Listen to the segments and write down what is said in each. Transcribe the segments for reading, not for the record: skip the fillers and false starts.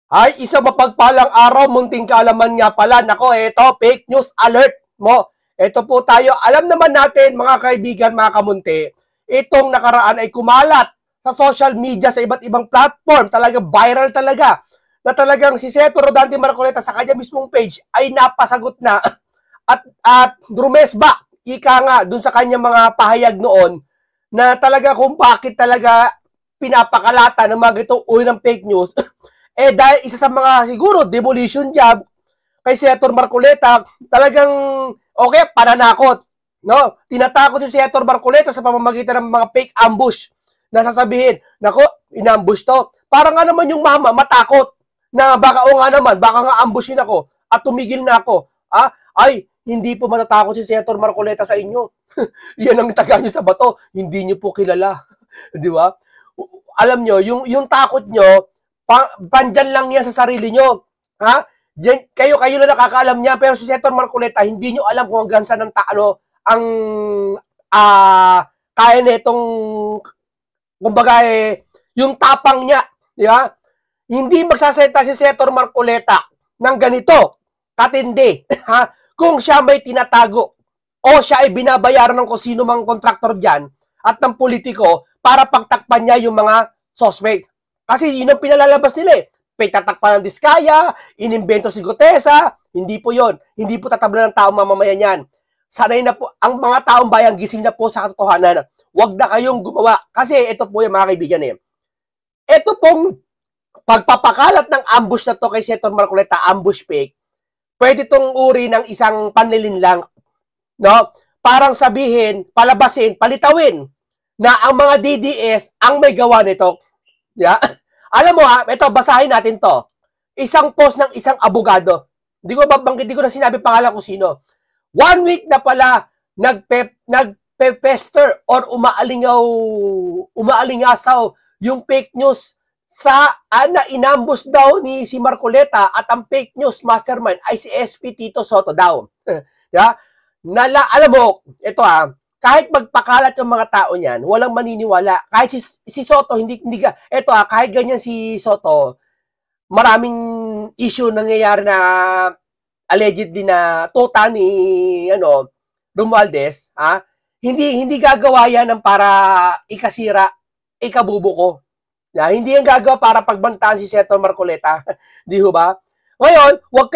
Ay, isang mapagpalang araw, munting kaalaman nga pala. Nako, eto, fake news alert mo. Eto po tayo. Alam naman natin, mga kaibigan, mga kamunti, itong nakaraan ay kumalat sa social media, sa iba't ibang platform. Talaga viral talaga. Na talagang si Senator Rodante Marcoleta sa kanya mismong page ay napasagot na at drumesba, ika nga, dun sa kanyang mga pahayag noon, na talaga kung bakit talaga pinapakalata ng mga itong uri ng fake news. Dahil isa sa mga siguro demolition job kay Senator Marcoleta, talagang okay, pananakot, no? Tinatakot si Senator Marcoleta sa pamamagitan ng mga fake ambush na sasabihin, nako, inambush to. Para nga naman yung mama matakot na baka o nga naman, baka nga ambushin ako at tumigil na ako. Ay, hindi po matatakot si Senator Marcoleta sa inyo. Yan ang taga niyo sa bato, hindi niyo po kilala. Di ba? Alam nyo, yung takot nyo, pandyan lang yan sa sarili nyo. Ha? Kayo na nakakaalam niya, pero si Senator Marcoleta, hindi nyo alam kung hanggang saan ang kaya nitong, kumbaga yung tapang niya. Di ba? Hindi magsasalita si Senator Marcoleta ng ganito, katindi, ha? Kung siya may tinatago o siya ay binabayaran ng kung sino mang kontraktor dyan at ng politiko para pagtakpan niya yung mga suspect. Kasi yun ang pinalalabas nila eh. Tatakpan ng Diskaya, inimbento si Gutesa, hindi po yon. Hindi po tatabla ng taong mamamayan yan. Sanay na po, ang mga taong bayan gising na po sa katotohanan. Huwag na kayong gumawa. Kasi ito po yung mga kaibigan eh. Ito pong pagpapakalat ng ambush na to kay Senator Marcoleta, ambush fake, pwede itong uri ng isang panlilinlang, no? Parang sabihin, palabasin, palitawin na ang mga DDS ang may gawa nito. Yeah? Alam mo ito, basahin natin to. Isang post ng isang abogado. Hindi ko na sinabi pangalan kung sino. 1 week na pala nagpe-pester or umaalingasaw yung fake news sa na inambus daw ni si Marcoleta at ang fake news mastermind ay si SP Tito Sotto daw. Yeah? Alam mo, ito kahit magpakalat yung mga tao niyan, walang maniniwala. Kahit si Sotto, kahit ganyan si Sotto, maraming issue nangyayari na allegedly na tota ni Romualdez, hindi gagawa yan ng para ikasira, ikabubuko. Hindi yan gagawa para pagbantaan si Senator Marcoleta. Di ba? Ngayon, wag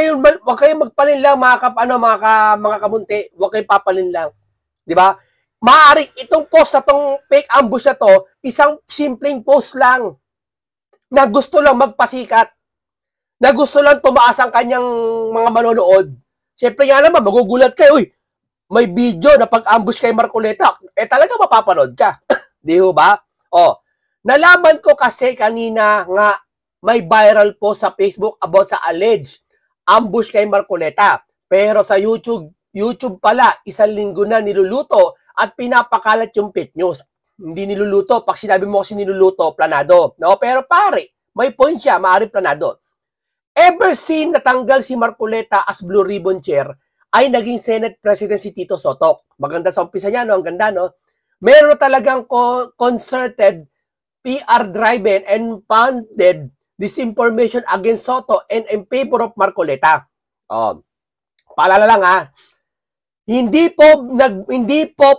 kayong magpalinlang mga kamunti, wag kayong papalinlang. Di ba? Maaari itong post na tong fake ambush na to, isang simpleng post lang na gusto lang magpasikat, na gusto lang tumaas ang kanyang mga manonood. Siyempre nga naman, magugulat kayo, may video na pag-ambush kay Marcoleta, talaga mapapanood ka. Di ba? Nalaman ko kasi kanina nga may viral po sa Facebook about sa alleged ambush kay Marcoleta. Pero sa YouTube pala, 1 linggo na niluluto at pinapakalat yung fake news. Hindi niluluto. Pag sinabi mo kasi niluluto, planado. No? Pero pare, may point siya, maaari planado. Ever since natanggal si Marcoleta as Blue Ribbon Chair, ay naging Senate President si Tito Sotto. Maganda sa umpisa niya, no? Ang ganda, no? Meron talagang concerted PR driven and funded disinformation against Sotto and in favor of Marcoleta. Paalala lang hindi po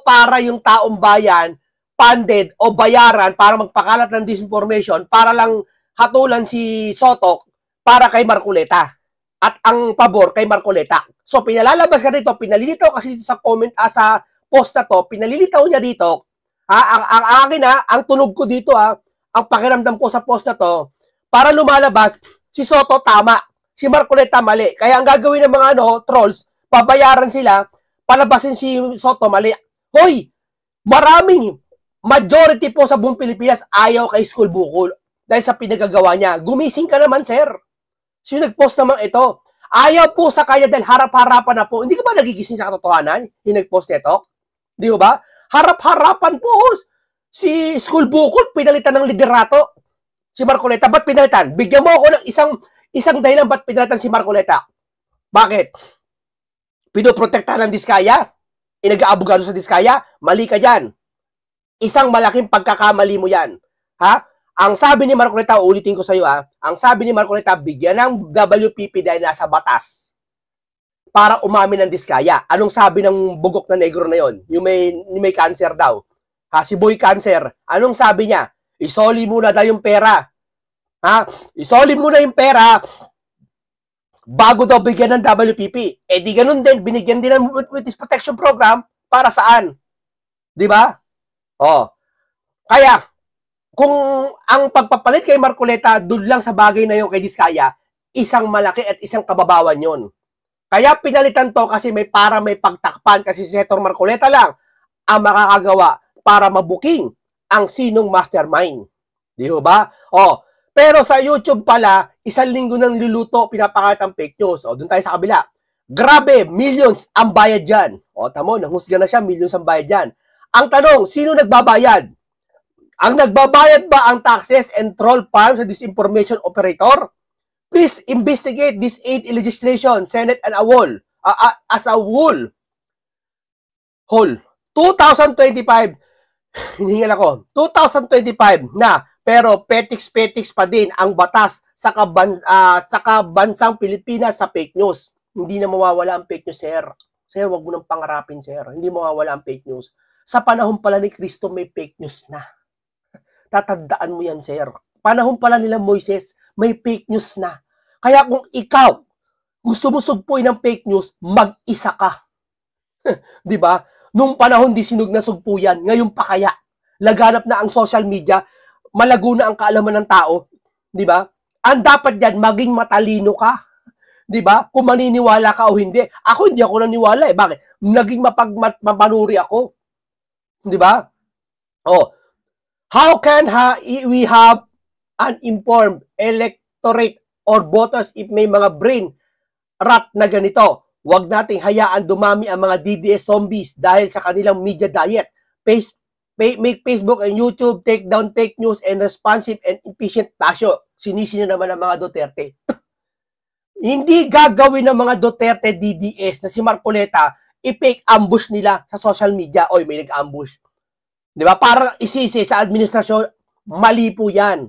para yung taong bayan funded o bayaran para magpakalat ng disinformation para lang hatulan si Sotto para kay Marcoleta at ang pabor kay Marcoleta. So pinalalabas ka dito, pinalilitaw kasi dito sa comment sa post na to, pinalilitaw niya dito. Ang akin ang tunog ko dito ang pakiramdam ko sa post na to, para lumalabas, si Sotto tama, si Marcoleta mali. Kaya ang gagawin ng mga trolls, pabayaran sila, palabasin si Sotto mali. Hoy, maraming majority po sa buong Pilipinas ayaw kay School Bukol dahil sa pinagagawa niya. Gumising ka naman, sir. Sino nag-post naman ito? Ayaw po sa kanya dahil harap-harapan na po. Hindi ka ba nagigising sa katotohanan yung nag-post nito? Di ba? Harap-harapan po. Si School Bukol, pinalitan ng liderato. Si Marcoleta, ba't pinalitan? Bigyan mo ako ng isang dahilan ba't pinalitan si Marcoleta. Bakit? Pinoprotektahan ng Diskaya? Inag-aabogado sa Diskaya? Mali ka dyan. Isang malaking pagkakamali mo yan. Ang sabi ni Marcoleta, ulitin ko sa iyo ang sabi ni Marcoleta, bigyan ng WPP dahil nasa batas para umamin ng diskaya. Anong sabi ng bugok na negro na yon? Yung may cancer daw. Si Boy Cancer. Anong sabi niya? Isoli muna daw yung pera. Isoli muna yung pera bago daw bigyan ng WPP. Di ganun din, binigyan din ng Witness Protection Program para saan? Di ba? Kaya, kung ang pagpapalit kay Marcoleta doon lang sa bagay na yun kay Diskaya, isang malaki at isang kababawan yon. Kaya pinalitan to kasi may pagtakpan kasi si Senator Marcoleta lang ang makakagawa para mabuking ang sinong mastermind. Di ba? Pero sa YouTube pala, 1 linggo nang niluluto, pinapakalat ang fake news. Doon tayo sa kabila. Grabe, millions ang bayad dyan. Tamo, nanghusga na siya, millions ang bayad dyan. Ang tanong, sino nagbabayad? Ang nagbabayad ba ang taxes and troll farm sa disinformation operator? Please investigate this aid legislation, Senate and a whole, as a whole. 2025, hinihingal ako, 2025 na, pero petiks-petiks pa din ang batas sa kabansang Pilipinas sa fake news. Hindi na mawawala ang fake news, sir. Sir, wag mo nang pangarapin, sir. Hindi mawawala ang fake news. Sa panahon pala ni Cristo, may fake news na. Tatandaan mo yan, sir. Panahon pala nila Moises, may fake news na. Kaya kung ikaw gusto mo sugpuin ng fake news, mag-isa ka. Di ba? Nung panahon di sinug na sugpo yan, ngayon pa kaya laganap na ang social media, malago na ang kaalaman ng tao, di ba? Ang dapat diyan maging matalino ka. Di ba? Kung maniniwala ka o hindi. Ako hindi ako naniwala Bakit? Naging mapanuri ako. Di ba? How can we have an informed electorate or voters if may mga brain rot na ganito? Huwag nating hayaan dumami ang mga DDS zombies dahil sa kanilang media diet. Make Facebook and YouTube take down fake news and responsive and efficient tasyo. Sinisino naman ang mga Duterte. Hindi gagawin ng mga Duterte DDS na si Marcoleta i-fake ambush nila sa social media. May nag-ambush. Di ba? Para isisi sa administrasyon, mali po yan.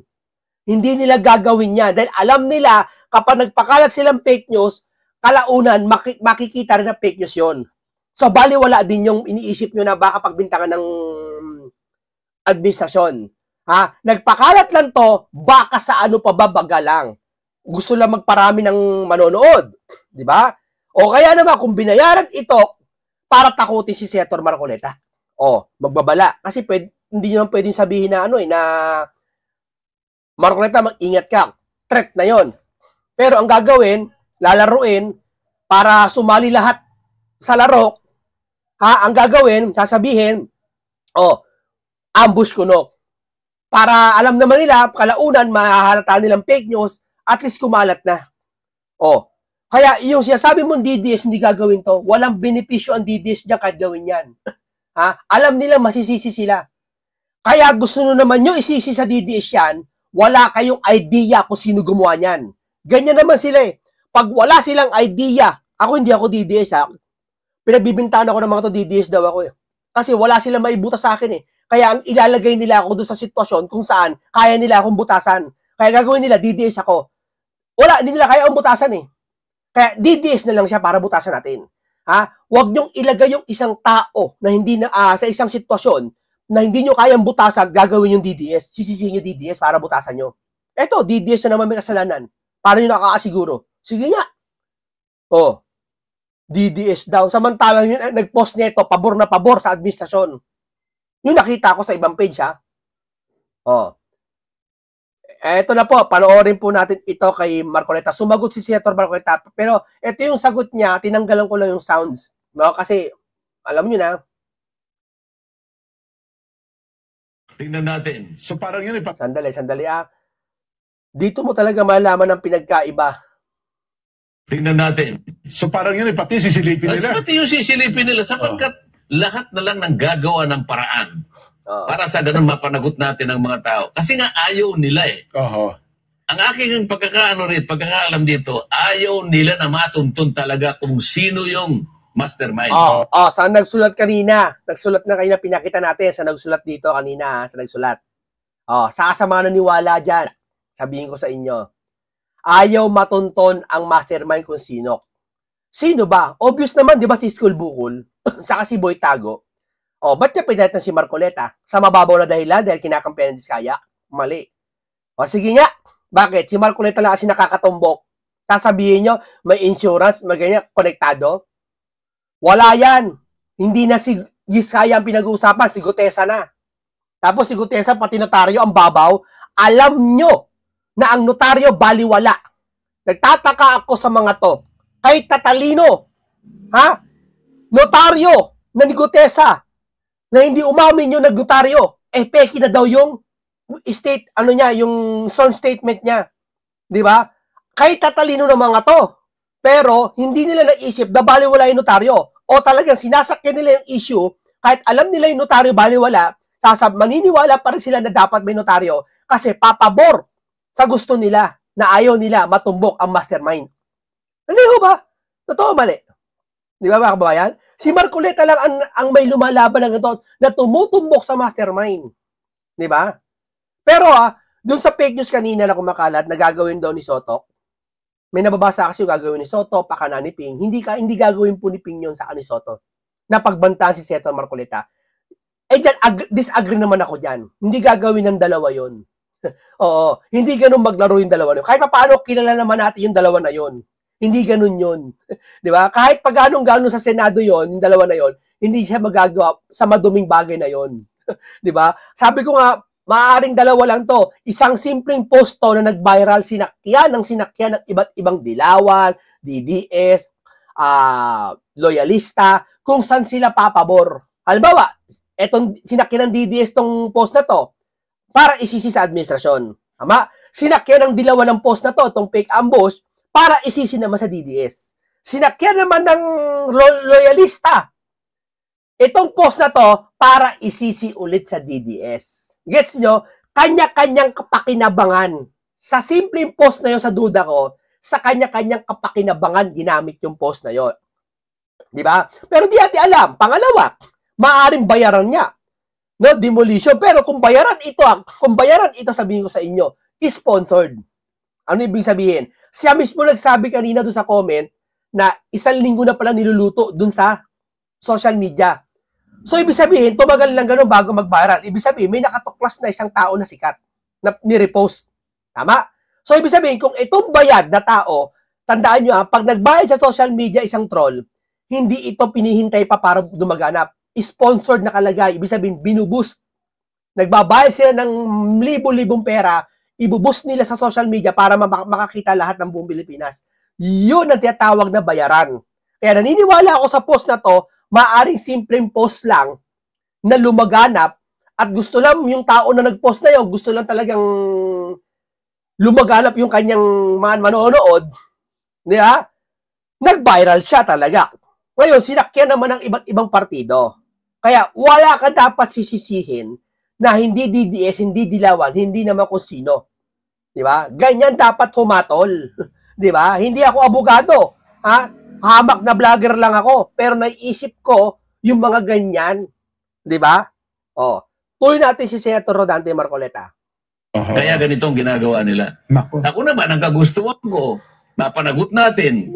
Hindi nila gagawin yan. Dahil alam nila, kapag nagpakalat silang fake news, kalaunan, makikita rin na fake news yun. So, baliwala din yung iniisip nyo na baka pagbintangan ng administrasyon. Nagpakalat lang to, baka sa ano pa babaga lang. Gusto lang magparami ng manonood. Di ba? O kaya naman, kung binayaran ito, para takutin si Senator Marcoleta. Magbabala. Kasi hindi naman pwedeng sabihin na na Marcoleta, mag-ingat ka. Threat na yon. Pero ang gagawin, lalaruin, para sumali lahat sa laro, ang gagawin, sasabihin, ambush kuno. Para alam naman nila, kalaunan, mahahalata nilang fake news, at least kumalat na. Kaya yung sinasabi mong DDS, hindi gagawin to. Walang benepisyo ang DDS dyan kahit gawin yan. Alam nila masisisi sila. Kaya gusto nyo naman nyo isisi sa DDS yan, wala kayong idea kung sino gumawa niyan. Ganyan naman sila Pag wala silang idea, hindi ako DDS Pinagbibintahan ako ng mga to, DDS daw ako Kasi wala silang maibutas sa akin Kaya ang ilalagay nila ako doon sa sitwasyon kung saan kaya nila akong butasan. Kaya gagawin nila, DDS ako. Wala, hindi nila kaya akong butasan Kaya DDS na lang siya para butasan natin. Huwag niyong ilagay yung isang tao na hindi na sa isang sitwasyon na hindi niyo kayang butasan, gagawin yung DDS. Sisisihin niyo DDS para butasan niyo. Eto, DDS na naman may kasalanan. Paano niyo nakakasiguro? Sige nga. DDS daw. Samantalang yun, nag-post niya ito, pabor na pabor sa administrasyon. Yung nakita ko sa ibang page Eto na po, panoorin po natin ito kay Marcoleta. Sumagot si Senator Marcoleta. Pero ito yung sagot niya, tinanggalan ko lang yung sounds. Kasi, alam nyo na. Tingnan natin. So parang yun Sandali. Dito mo talaga malaman ang pinagkaiba. Tingnan natin. So parang yun pati sisilipin nila. Pati yung sisilipin nila sapagkat lahat na lang ng gagawa ng paraan. Para sa ganun mapanagot natin ang mga tao. Kasi nga ayaw nila Ang aking pagkakaalam dito, ayaw nila na matuntun talaga kung sino yung mastermind. Saan nagsulat kanina? Nagsulat na kanina, pinakita natin sa nagsulat dito kanina, sa nagsulat. Sa mga naniwala dyan, sabihin ko sa inyo, ayaw matunton ang mastermind kung sino. Sino ba? Obvious naman, di ba, si School Bukol, saka si Boy Tago. Ba't niya pinalitan si Marcoleta? Sa mababaw na dahilan dahil kinakampihan ng Diskaya? Mali. Sige nga, bakit? Si Marcoleta lang kasi nakakatumbok. Sasabihin nyo, may insurance, may ganyan, konektado? Wala yan. Hindi na si Diskaya ang pinag-uusapan, si Gutesa na. Tapos si Gutesa, pati notaryo, ang babaw. Alam nyo na ang notaryo baliwala. Nagtataka ako sa mga to. Kahit tatalino, notaryo na ni Gutesa, na hindi umamin yung nag-notaryo, peki na daw yung yung sworn statement niya. Di ba? Kahit tatalino ng mga to. Pero, hindi nila naisip na baliwala yung notaryo. O talagang sinasakyan nila yung issue, kahit alam nila yung notaryo baliwala, maniniwala pa rin sila na dapat may notaryo kasi papabor sa gusto nila na ayaw nila matumbok ang mastermind. Hindi ho ba? Totoo mali. Di ba mga kababayan? Si Marcoleta lang ang may lumalaban ng ito na tumutumbok sa mastermind. Di ba? Pero dun sa fake news kanina na kumakalat na gagawin daw ni Soto, may nababasa kasi yung gagawin ni Soto, pakana ni Ping. Hindi gagawin po ni Ping yun sa ni Soto. Napagbantaan si Senator Marcoleta. Disagree naman ako dyan. Hindi gagawin ng dalawa yon. Oo. Hindi ganun maglaro yung dalawa yun. Kahit paano kilala naman natin yung dalawa na yon. Hindi ganun yun. Di ba? Kahit pag ganun sa Senado yon, yung dalawa na yon, hindi siya magagawa sa maduming bagay na yon. Di ba? Sabi ko nga, maaaring dalawa lang to. Isang simpleng post to na nag-viral, sinakyan ng iba't ibang dilawan, DDS, loyalista, kung saan sila papabor. Halimbawa, etong sinakyan ng DDS tong post na to para isisi sa administrasyon. Tama? Sinakyan ng dilawan ng post na to, tong fake ambush, para isisi naman sa DDS. Sinakyan naman ng loyalista itong post na to para isisi ulit sa DDS. Gets nyo? Kanya-kanyang kapakinabangan. Sa simpleng post na yon, sa duda ko, sa kanya-kanyang kapakinabangan ginamit yung post na yon. Di ba? Pero di natin alam. Pangalawa, maaaring bayaran niya. No, demolition. Pero kung bayaran ito, sabihin ko sa inyo, sponsored. Ano ibig sabihin? Siya mismo nagsabi kanina doon sa comment na 1 linggo na pala niluluto doon sa social media. So, ibig sabihin, tumagal lang ganun bago mag-viral. Ibig sabihin, may nakatuklas na isang tao na sikat na ni-repost. Tama? So, ibig sabihin, kung itong bayad na tao, tandaan nyo pag nagbayad sa social media isang troll, hindi ito pinihintay pa para dumaganap. Sponsored na kalagay. Ibig sabihin, binuboost. Nagbabayad sila ng libo-libong pera, ibuboost nila sa social media para makakita lahat ng buong Pilipinas. Yun ang tinatawag na bayaran. Kaya naniniwala ako sa post na to, maaaring simpleng post lang na lumaganap at gusto lang yung tao na nag-post na yun, gusto lang talagang lumaganap yung kanyang mga manonood, di ba? Nag-viral siya talaga. Ngayon, sinakyan naman ng iba't ibang partido. Kaya wala ka dapat sisisihin na hindi DDS, hindi dilawan, hindi naman kung sino. Di ba? Ganyan dapat humatol. Di ba? Hindi ako abogado. Hamak na vlogger lang ako. Pero naiisip ko yung mga ganyan. Di ba? Tuloy natin si Senator Rodante Marcoleta. Kaya ganitong ginagawa nila. Ako naman, ang kagustuhan ko, mapanagot natin,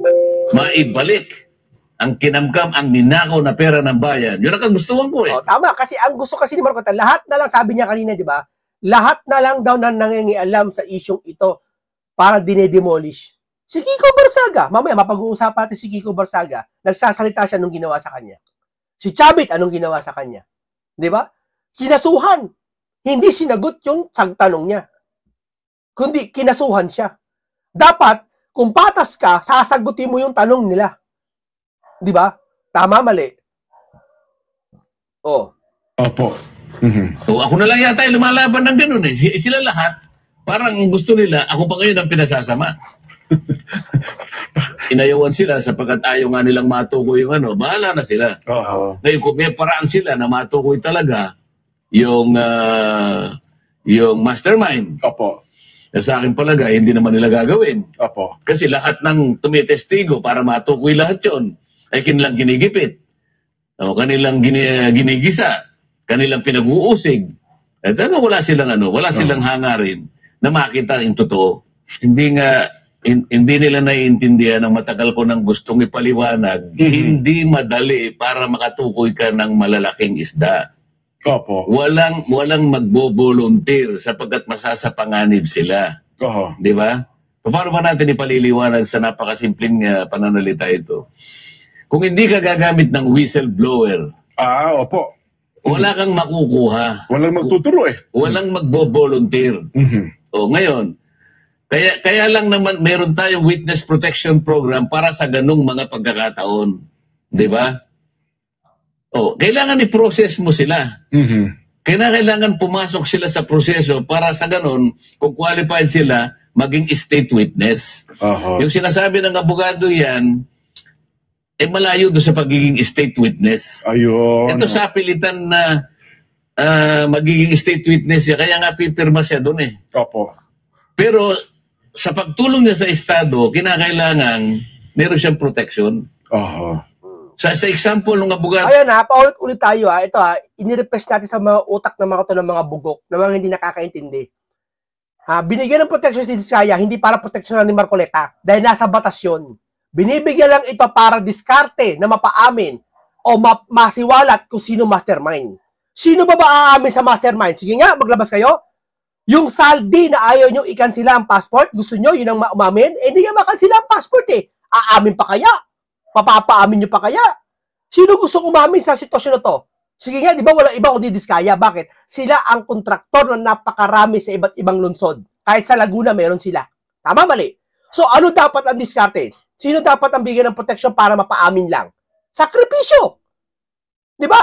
maibalik ang kinamkam, ang ninakaw na pera ng bayan. Yun ang kagustuhan ko Tama, kasi ang gusto kasi ni Marcoleta, lahat na lang, sabi niya kanina, di ba? Lahat na lang daw na nangingialam sa isyong ito para dinedemolish. Si Kiko Barsaga, mamaya mapag-uusapan natin si Kiko Barsaga, nagsasalita siya nung ginawa sa kanya. Si Chavit, anong ginawa sa kanya? Di ba? Kinasuhan. Hindi sinagot yung sagtanong niya. Kundi kinasuhan siya. Dapat, kung patas ka, sasagutin mo yung tanong nila. Di ba? Tama, mali. Opo. So, ako na lang yata yung lumalaban ng ganun Sila lahat, parang gusto nila, ako pa ngayon ang pinasasama. Inayawan sila sapagkat ayaw nga nilang matukoy yung bahala na sila. Ngayon, kung may paraan sila na matukoy talaga yung mastermind. Sa akin palaga, hindi naman nila gagawin. Kasi lahat ng tumitestigo para matukoy lahat yon ay kanilang ginigipit. Kanilang ginigisa. Kanilang pinag-uusig. At wala silang hangarin na makita yung totoo. Hindi nila naiintindihan ang matagal ko nang gustong ipaliwanag. Hindi madali para makatukoy ka ng malalaking isda. Opo. Walang magbo-volunteer sapagkat masasapanganib sila. Di ba? Paano ba natin ipaliliwanag sa napakasimpleng pananalita ito? Kung hindi ka gagamit ng whistleblower, opo. Wala kang makukuha. Walang magtuturo eh. Walang magbo-volunteer. O ngayon, kaya lang naman meron tayong witness protection program para sa ganung mga pagkakataon. Di ba? Kailangan i-process mo sila. Kailangan pumasok sila sa proseso para sa ganun, kung qualified sila, maging state witness. Yung sinasabi ng abogado yan, malayo doon sa pagiging state witness. Ayun. Ito sa pilitan na magiging state witness siya, kaya nga pipirma siya doon eh. Opo. Pero sa pagtulong niya sa Estado, kinakailangan meron siyang protection. Sa example ng abogado. Ayan paulit-ulit tayo Ito inirepress natin sa mga utak ng mga ng mga bugok, ng mga hindi nakakaintindi. Binigyan ng protection si Diskaya, hindi para proteksyonan ni Marcoleta, dahil nasa batas yun. Binibigyan lang ito para diskarte na mapaamin o masiwalat kung sino mastermind. Sino ba aamin sa mastermind? Sige nga, maglabas kayo. Yung saldi na ayaw nyo i-cancela ang passport, gusto nyo yun ang umamin? Hindi nga makansela ang passport eh. Aamin pa kaya? Papapaamin nyo pa kaya? Sino gusto umamin sa sitwasyon na to? Sige nga, di ba wala iba kundi Diskaya? Bakit? Sila ang kontraktor na napakarami sa iba't ibang lungsod. Kahit sa Laguna, meron sila. Tama, mali? So, ano dapat ang diskarte? Sino dapat ang bigyan ng protection para mapaamin lang? Sakripisyo! Di ba?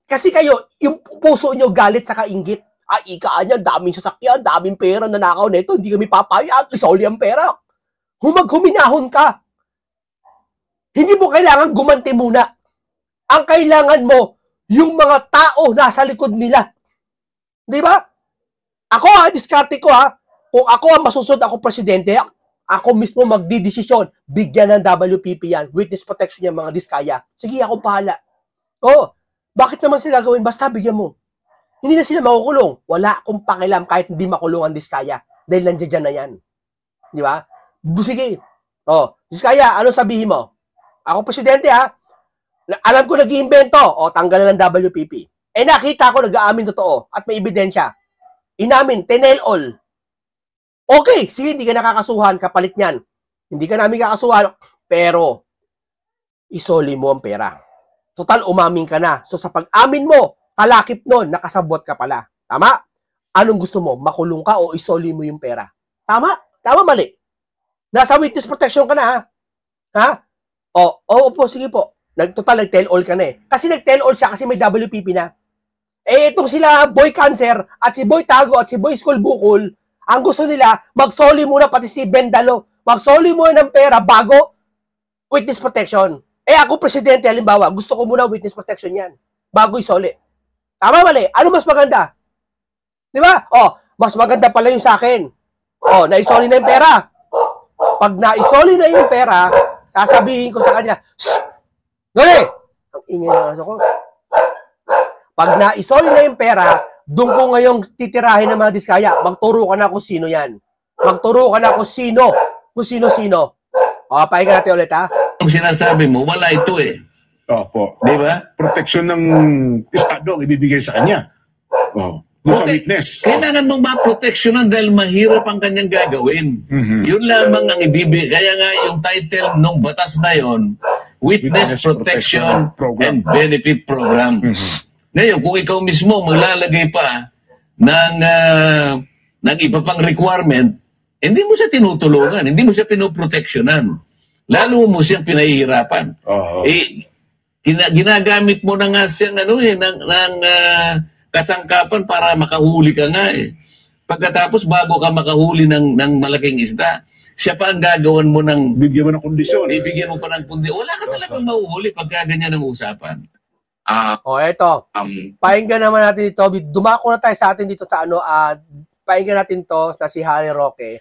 Kasi kayo, yung puso nyo galit sa kainggit. Ika niya, daming sasakyan, daming pera na nakaw nito, hindi kami papayag, isoli ang pera. Huminahon ka. Hindi mo kailangan gumanti muna. Ang kailangan mo, yung mga tao nasa likod nila. Di ba? Ako diskarte ko kung ako ang masusunod ako presidente, ako mismo magdidesisyon, bigyan ng WPP yan, witness protection yung mga Diskaya. Sige, ako bahala. Bakit naman sila gawin? Basta bigyan mo. Hindi na sila makukulong. Wala akong pakialam kahit hindi makulong ang Diskaya. Dahil nandiyan na yan. Di ba? Sige. Diskaya, ano sabihin mo? Ako presidente alam ko nag-iimbento. Tanggalan ng WPP. Nakita ko nag-aamin totoo at may ebidensya. Inamin, tenel all. Okay, sige, hindi ka nakakasuhan, kapalit niyan. Hindi ka namin kakasuhan, pero isoli mo ang pera. Total, umamin ka na. So sa pag-amin mo, kalakip nun, nakasabot ka pala. Tama? Anong gusto mo? Makulong ka o isoli mo yung pera? Tama? Tama, mali. Nasa witness protection ka na, Opo, sige po. Total, nag-tell all ka na eh. Kasi nag-tell all siya kasi may WPP na. Itong sila Boy Cancer at si Boy Tago at si Boy School Bukol, ang gusto nila, magsoli muna pati si Bendalo. Magsoli muna ng pera bago witness protection. Ako presidente, halimbawa, gusto ko muna witness protection yan. Bago isoli. Tama, mali? Ano mas maganda? Di ba? Mas maganda pala yung sa akin. Naisoli na yung pera. Pag naisoli na yung pera, sasabihin ko sa kanila, Gani! Ang ingay na ako. Pag naisoli na yung pera, doon ko ngayong titirahin ng mga Diskaya. Magturo ka na kung sino yan. Magturo ka na kung sino. Kung sino-sino. Pahinga natin ulit, Ang sinasabi mo, wala ito eh. Opo. Di ba? Proteksyon ng Estado ang ibibigay sa kanya. Sa witness. Kailangan mong maproteksyonan dahil mahirap ang kanyang gagawin. Yun lamang ang ibibigay. Kaya nga yung title ng batas na yon, Witness Protection and Benefit Program. Ngayon, kung ikaw mismo maglalagay pa ng iba pang requirement, hindi mo siya tinutulungan, hindi mo siya pinoproteksyonan. Lalo mo siyang pinahihirapan. Ginagamit mo na nga siyang ng kasangkapan para makahuli ka nga eh. Pagkatapos, bago ka makahuli ng malaking isda, siya pa ang gagawan mo ng... Bigyan mo ng kondisyon. Bibigyan mo pa ng kondisyon. Wala ka talagang mahuhuli pagka ganyan ang usapan. Eto. Pakinggan naman natin dito. Dumako na tayo sa atin dito sa pakinggan natin to na si Harry Roque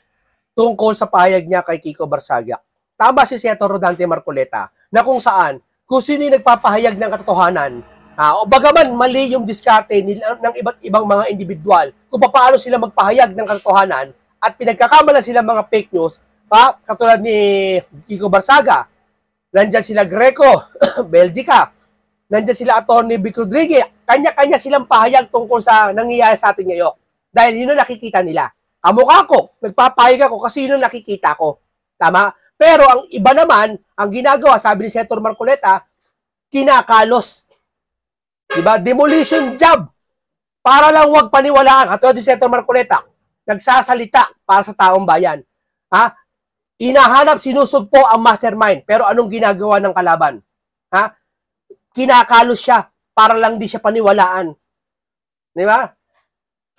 tungkol sa pahayag niya kay Kiko Barsaga. Tama si Senator Rodante Marcoleta na kung saan, kung sino yung nagpapahayag ng katotohanan, O bagaman mali yung diskarte ng iba't ibang mga individual kung paano sila magpahayag ng katotohanan at pinagkakamalan sila mga fake news, katulad ni Kiko Barsaga, nandyan sila Greco, Belgica, nandyan sila Atty. Vic Rodriguez, kanya-kanya silang pahayag tungkol sa nangyayari sa atin ngayon. Dahil yun ang nakikita nila. Kamukha ko, nagpapahayag ako kasi yun ang nakikita ko. Tama? Pero ang iba naman, ang ginagawa, sabi ni Senator Marcoleta, kinakalos. Diba? Demolition job. Para lang wag paniwalaan. At si Senator Marcoleta, nagsasalita para sa taong bayan. Inahanap, sinusugpo ang mastermind. Pero anong ginagawa ng kalaban? Kinakalos siya para lang di siya paniwalaan. Diba?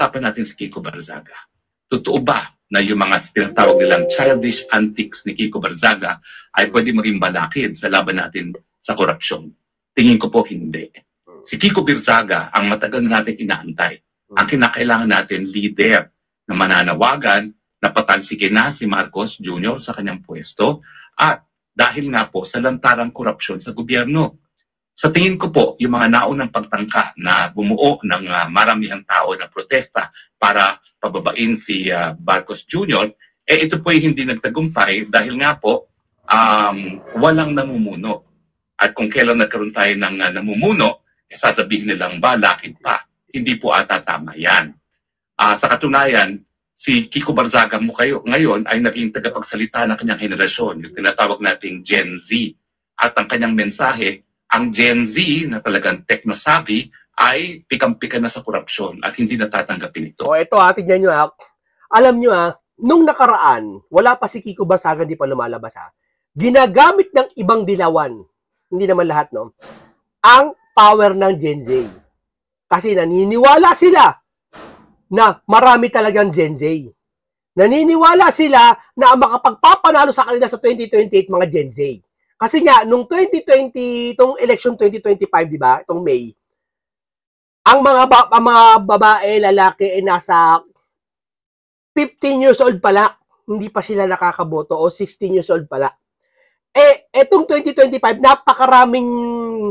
Tapan natin si Kiko Barzaga. Totoo ba na yung mga tinatawag nilang childish antics ni Kiko Barzaga ay pwede maging balakid sa laban natin sa korupsyon? Tingin ko po hindi. Si Kiko Barzaga ang matagal na natin inaantay. Ang kinakailangan natin, leader na mananawagan na patalsikin na si Marcos Jr. sa kanyang pwesto at dahil nga po sa lantarang korupsyon sa gobyerno. Sa tingin ko po, yung mga naunang pagtangka na bumuo ng maramihang tao na protesta para pababain si Marcos Jr., ito po ay hindi nagtagumpay dahil nga po walang namumuno. At kung kailan nagkaroon tayo ng namumuno, sasabihin nilang balakid pa. Hindi po ata tama yan. Sa katunayan, si Kiko Barzaga mo ngayon ay naging tagapagsalita ng kanyang henerasyon, yung tinatawag nating Gen Z. At ang kanyang mensahe, ang Gen Z na talagang techno-savvy ay pikam-pika na sa korupsyon at hindi natatanggapin ito. Ito tignan nyo Alam nyo nung nakaraan, wala pa si Kiko Barzaga, di pa lumalabas ginagamit ng ibang dilawan, hindi naman lahat ang power ng Gen Z. Kasi naniniwala sila na marami talagang Gen Z. Naniniwala sila na makapagpapanalo sa kanila sa 2028 mga Gen Z. Kasi nga, nung 2020, itong election 2025, di ba? Itong May, ang mga babae, lalaki ay nasa 15 years old pala. Hindi pa sila nakakaboto o 16 years old pala. Etong 2025, napakaraming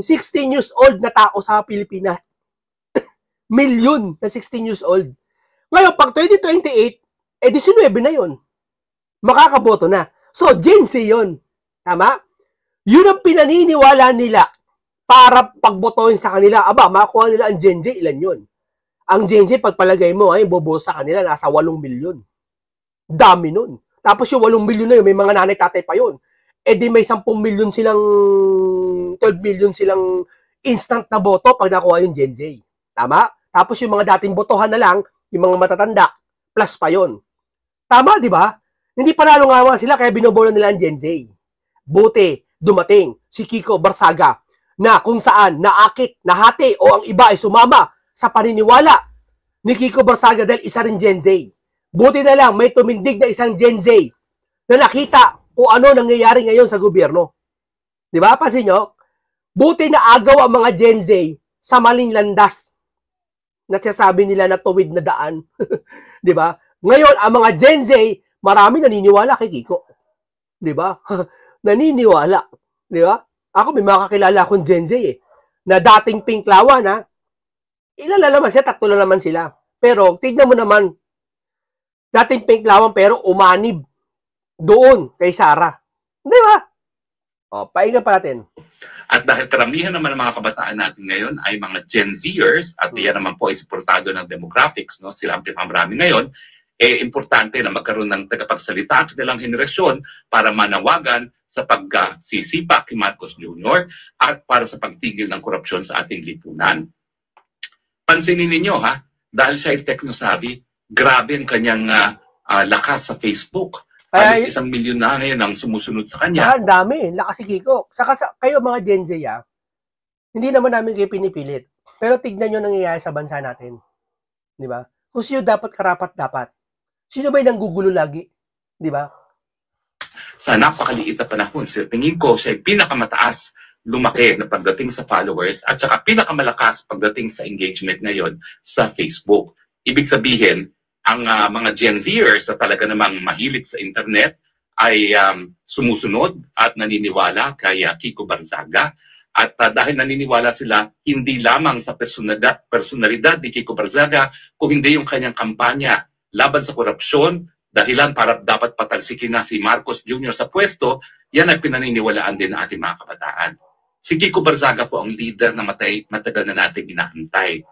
16 years old na tao sa Pilipinas. Milyon na 16 years old. Ngayon, pag 2028, 19 na yun. Makakaboto na. So, Gen Z yun. Tama? Yun ang pinaniniwala nila para pagbotohin sa kanila. Makuha nila ang Gen Z, ilan yun? Ang Gen Z, pagpalagay mo, bobo sa kanila, nasa 8 milyon. Dami nun. Tapos yung 8 milyon na yun, may mga nanay-tatay pa yun. Di may 10 milyon silang, 12 milyon silang instant na boto pag nakuha yung Gen Z. Tama? Tapos yung mga dating botohan na lang, yung mga matatanda, plus pa yun. Tama, di ba? Hindi panalo nga sila, kaya binobola nila ang Gen Z. Buti, dumating si Kiko Barzaga na kung saan naakit, nahati o ang iba ay sumama sa paniniwala ni Kiko Barzaga dahil isa rin Gen Z. Buti na lang may tumindig na isang Gen Z na nakita kung ano nangyayari ngayon sa gobyerno. Di ba? Pansin nyo? Buti na agaw ang mga Gen Z sa maling landas na sasabi nila na tuwid na daan. Di ba? Ngayon, ang mga Gen Z, marami naniniwala kay Kiko. Di ba? Naniniwala. Di ba? Ako may makakilala akong Gen Z na dating pinklawan ilan na naman siya, 3 na naman sila. Pero tignan mo naman, dating pinklawan pero umanib doon kay Sara. Di ba? Pahinga pa natin. At dahil karamihan naman ng mga kabataan natin ngayon ay mga Gen Zers, at iyan naman po ay suportado ng demographics, sila ang pinakamarami ngayon, importante na magkaroon ng tagapagsalita ang kanilang henerasyon para manawagan sa pagsisipa kay Marcos Jr. at para sa pagtigil ng korupsyon sa ating lipunan. Pansinin ninyo dahil siya ay techno-savvy, grabe ang kanyang lakas sa Facebook. Halos 1 milyon na ngayon ang sumusunod sa kanya. Saka dami, lakas si Kiko. Saka kayo mga Gen Z hindi naman namin kayo pinipilit. Pero tignan nyo nangyayari sa bansa natin. Di ba? Kung sino dapat karapat-dapat. Sino ba yung nanggugulo lagi? Di ba? Sa napakaliit na panahon, sir, tingin ko siya ay pinakamataas lumaki na pagdating sa followers at saka pinakamalakas pagdating sa engagement ngayon sa Facebook. Ibig sabihin, ang mga Gen Zers na talaga namang mahilig sa internet ay sumusunod at naniniwala kay Kiko Barzaga. At dahil naniniwala sila hindi lamang sa personalidad ni Kiko Barzaga, kung hindi yung kanyang kampanya laban sa korupsyon, dahilan para dapat patalsikin na si Marcos Jr. sa pwesto, yan ay pinaniniwalaan din ng ating mga kabataan. Si Kiko Barzaga po ang leader na matagal na natin inaantay.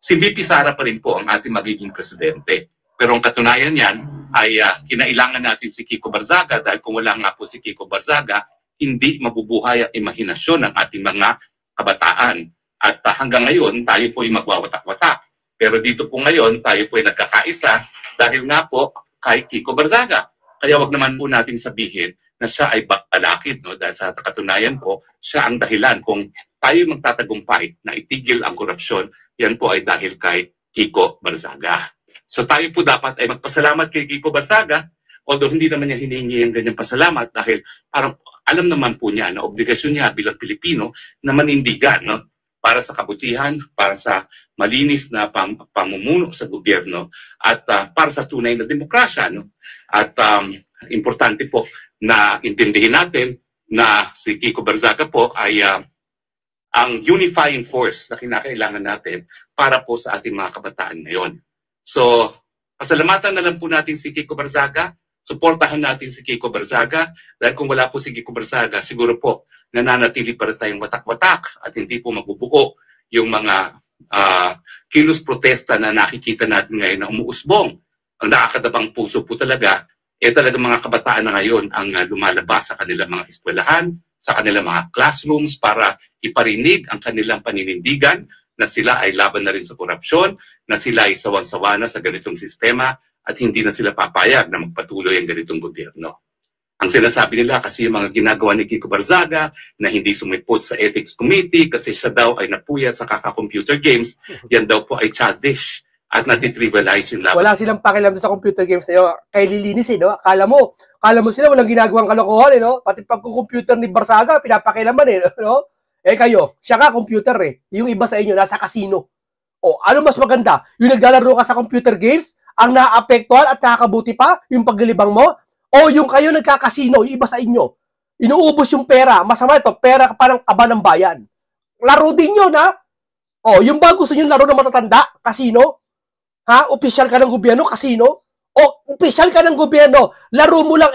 Si VP Sara pa rin po ang ating magiging presidente. Pero ang katunayan niyan ay kinailangan natin si Kiko Barzaga dahil kung wala nga po si Kiko Barzaga, hindi mabubuhay ang imahinasyon ng ating mga kabataan. At hanggang ngayon, tayo po ay magwawatak-watak. Pero dito po ngayon, tayo po ay nagkakaisa dahil nga po kay Kiko Barzaga. Kaya wag naman po natin sabihin na siya ay bakalakid, no? Dahil sa katunayan po, siya ang dahilan kung tayo magtatagumpay na itigil ang korupsyon, yan po ay dahil kay Kiko Barzaga. So tayo po dapat ay magpasalamat kay Kiko Barzaga, although hindi naman niya hiningi ang ganyang pasalamat dahil parang alam naman po niya na obligasyon niya bilang Pilipino na manindigan, no? Para sa kabutihan, para sa malinis na pamumuno sa gobyerno at para sa tunay na demokrasya, no? At importante po na intindihin natin na si Kiko Barzaga po ay ang unifying force na kinakailangan natin para po sa ating mga kabataan ngayon. So, pasalamatan na lang po natin si Kiko Barzaga. Suportahan natin si Kiko Barzaga dahil kung wala po si Kiko Barzaga, siguro po nananatili pa rin tayong watak-watak at hindi po magbubuo yung mga kilos protesta na nakikita natin ngayon na umuusbong. Ang nakakadabang puso po talaga, talaga mga kabataan na ngayon ang lumalabas sa kanilang mga eskwelahan, sa kanilang mga classrooms para iparinig ang kanilang paninindigan na sila ay laban na rin sa korupsyon, na sila ay sawang-sawa na sa ganitong sistema, at hindi na sila papayag na magpatuloy ang ganitong gobyerno. Ang sinasabi nila kasi yung mga ginagawa ni Kiko Barzaga na hindi sumipot sa Ethics Committee kasi siya daw ay napuyat sa kaka-computer games, yan daw po ay childish at natitrivialize yung laban. Wala silang pakialam sa computer games na yun. Kaya lilinis no? Akala mo sila walang ginagawang kalokohan no? Pati pagko-computer ni Barzaga, pinapakialaman no? Kayo, siya ka computer Yung iba sa inyo, nasa casino. Ano mas maganda? Yung naglalaro ka sa computer games, ang naapektuhan at nakakabuti pa yung paglilibang mo? O yung kayo nagkakasino, yung iba sa inyo, inuubos yung pera. Masama ito, pera pa ng kaba ng bayan. Laro din yun, ha? Yung ba gusto nyo laro ng matatanda? Kasino? Ha? Opisyal ka ng gobyerno? Kasino? Opisyal ka ng gobyerno, laro mo lang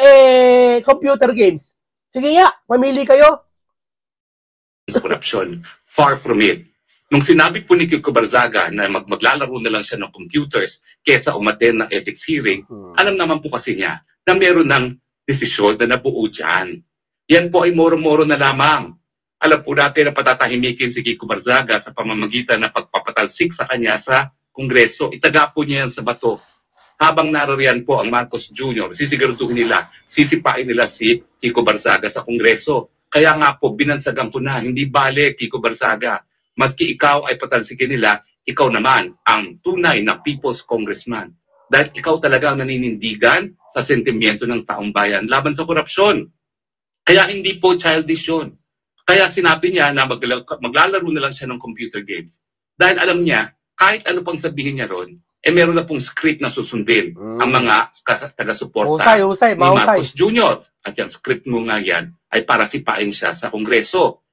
computer games. Sige nga, mamili kayo. Corruption, far from it. Nung sinabi po ni Kiko Barzaga na maglalaro na lang siya ng computers kesa umattend ng ethics hearing, alam naman po kasi niya na meron ng desisyon na nabuo dyan. Yan po ay moro-moro na lamang. Alam po natin na patatahimikin si Kiko Barzaga sa pamamagitan na pagpapatalsik sa kanya sa Kongreso. Itaga po niya yan sa bato. Habang narariyan po ang Marcos Jr., sisiguraduhin nila, sisipain nila si Kiko Barzaga sa Kongreso. Kaya nga po, binansagan ko na, hindi bale Kiko Barzaga. Maski ikaw ay patalsikin nila, ikaw naman ang tunay na People's Congressman. Dahil ikaw talaga ang naninindigan sa sentimiento ng taong bayan laban sa korupsyon. Kaya hindi po childish yun. Kaya sinabi niya na maglalaro na lang siya ng computer games. Dahil alam niya, kahit ano pang sabihin niya ron, meron na pong script na susundin ang mga taga-suporta ni Marcos Jr. At yung script mo nga yan ay para sipain siya sa Kongreso.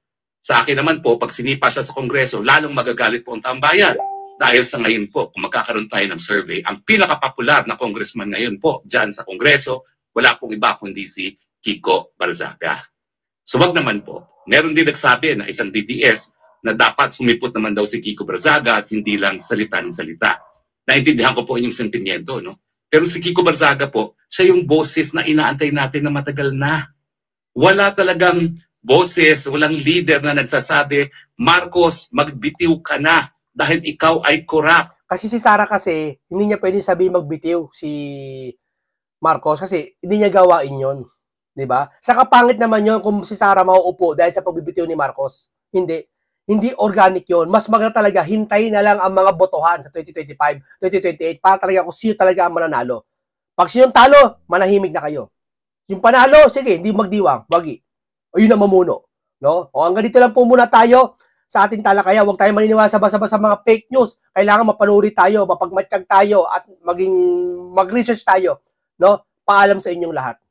Sa akin naman po, pag sinipa siya sa Kongreso, lalong magagalit po ang taong bayan. Dahil sa ngayon po, kung magkakaroon tayo ng survey, ang pinakapopular na congressman ngayon po dyan sa Kongreso, wala pong iba kundi si Kiko Barzaga. So wag naman po. Meron din nagsabi na isang DDS na dapat sumipot naman daw si Kiko Barzaga at hindi lang salita ng salita. Naintindihan ko po inyong sentimiento, no? Pero si Kiko Barzaga po, siya yung boses na inaantay natin na matagal na. Wala talagang boses, walang leader na nagsasabi, Marcos, magbitiw ka na dahil ikaw ay corrupt. Kasi si Sara kasi, hindi niya pwede sabihin magbitiw si Marcos kasi hindi niya gawain yon, di ba? Sa kapangit naman yon kung si Sara mauupo dahil sa pagbibitiw ni Marcos. Hindi organic yon. Mas maganda talaga, hintayin na lang ang mga botohan sa 2025, 2028 para talaga kung sino talaga ang mananalo. Pag sinong talo, manahimik na kayo. Yung panalo, sige, hindi magdiwang, wagi. O yun ang mamuno. No? O hanggang dito lang po muna tayo sa ating talakaya. Huwag tayo maniniwala sa basa-basa mga fake news. Kailangan mapanuri tayo, mapagmatsyag tayo, at mag-research tayo. No? Paalam sa inyong lahat.